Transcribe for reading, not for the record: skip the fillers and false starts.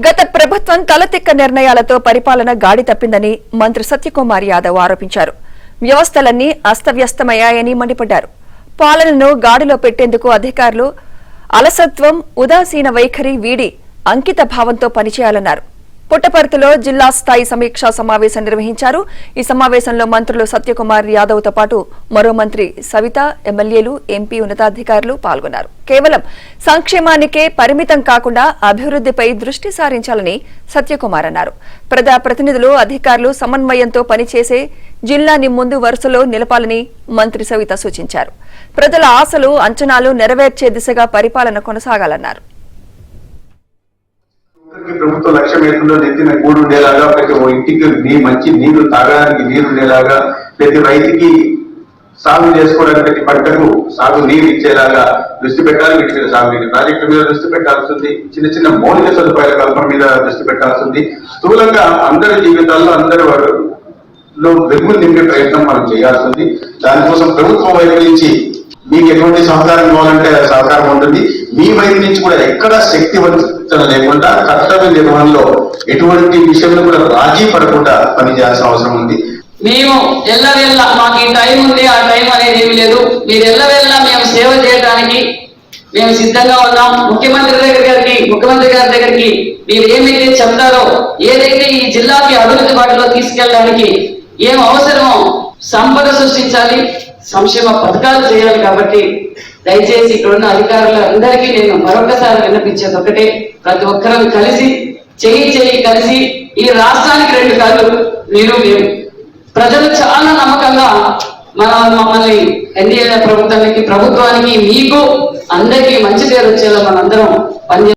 గత ప్రభుత్వం తలతిక్క నిర్ణయాలతో పరిపాలన గాడి తప్పిందని మంత్రి సత్యకుమార్ యాదవ్ ఆరోపించారు. వ్యవస్థలన్నీ అస్తవ్యస్తమయ్యాయని మండిపడ్డారు. పాలనను గాడిలో పెట్టేందుకు అధికారులు అలసత్వం, ఉదాసీన వైఖరి వీడి అంకిత భావంతో పనిచేయాలన్నారు. పుట్టపర్తిలో జిల్లా స్థాయి సమీక్షా సమావేశం నిర్వహించారు. ఈ సమావేశంలో మంత్రులు సత్యకుమార్ యాదవ్ తో పాటు మరో మంత్రి సవిత, ఎమ్మెల్యేలు, ఎంపీ ఉన్నతాధికారులు పాల్గొన్నారు. కేవలం సంక్షేమానికే పరిమితం కాకుండా అభివృద్ధిపై దృష్టి సారించాలని సత్యకుమార్ అన్నారు. ప్రజాప్రతినిధులు, అధికారులు సమన్వయంతో పనిచేసే జిల్లాని ముందు వరుసలో నిలపాలని మంత్రి సవిత సూచించారు. ప్రజల ఆశలు, అంచనాలు నెరవేర్చే దిశగా పరిపాలన కొనసాగాలన్నారు. ప్రభుత్వ లక్ష్యం ఏంటో నెత్తిన గూడు ఉండేలాగా, ప్రతి ఇంటికి మంచి నీళ్లు తాగడానికి నీరు ఉండేలాగా, ప్రతి రైతుకి సాగు చేసుకోవడానికి, ప్రతి పంటకు సాగు నీరు ఇచ్చేలాగా దృష్టి పెట్టాలి. వీటి మీద సాగునీటి ప్రాజెక్టుల మీద దృష్టి పెట్టాల్సి ఉంది. చిన్న చిన్న మౌలిక సదుపాయాల కల్పన మీద దృష్టి పెట్టాల్సి ఉంది. స్థూలంగా అందరి జీవితాల్లో అందరి వారిలో వెలుగులు నింపే ప్రయత్నం మనం చేయాల్సి ఉంది. దానికోసం ప్రభుత్వం వైపు నుంచి మీకు ఎటువంటి సహకారం కావాలంటే సహకారం ఉంటుంది. మీ వైపు నుంచి కూడా ఎక్కడ శక్తి వంచన లేకుండా కర్తవ్య నిర్వహణలో ఎటువంటి విషయంలో కూడా రాజీ పడకుండా పనిచేయాల్సిన అవసరం ఉంది. మేము ఎల్లవెల్ల మాకు ఈ టైం ఉంది, ఆ టైం అనేది ఏమి లేదు. మీరు ఎల్లవెల్ల మేము సేవ చేయడానికి మేము సిద్ధంగా ఉన్నాం. ముఖ్యమంత్రి గారి దగ్గరికి మీరు ఏమైతే చెప్తారో, ఏదైతే ఈ జిల్లాకి అభివృద్ధి బాటలో తీసుకెళ్ళడానికి ఏం అవసరమో, సంపద సృష్టించాలి, సంక్షేమ పథకాలు చేయాలి. కాబట్టి దయచేసి ఇక్కడున్న అధికారులందరికీ నేను మరొకసారి విన్నపించేది ఒకటే, ప్రతి ఒక్కరం కలిసి చేయి కలిసి ఈ రాష్ట్రానికి 2 కాళ్ళు మీరు మేము. ప్రజలు చాలా నమ్మకంగా మమ్మల్ని ఎన్డీఏ ప్రభుత్వానికి మీకు అందరికీ మంచి పేరు వచ్చేలా మనందరం పనిచేయాలి.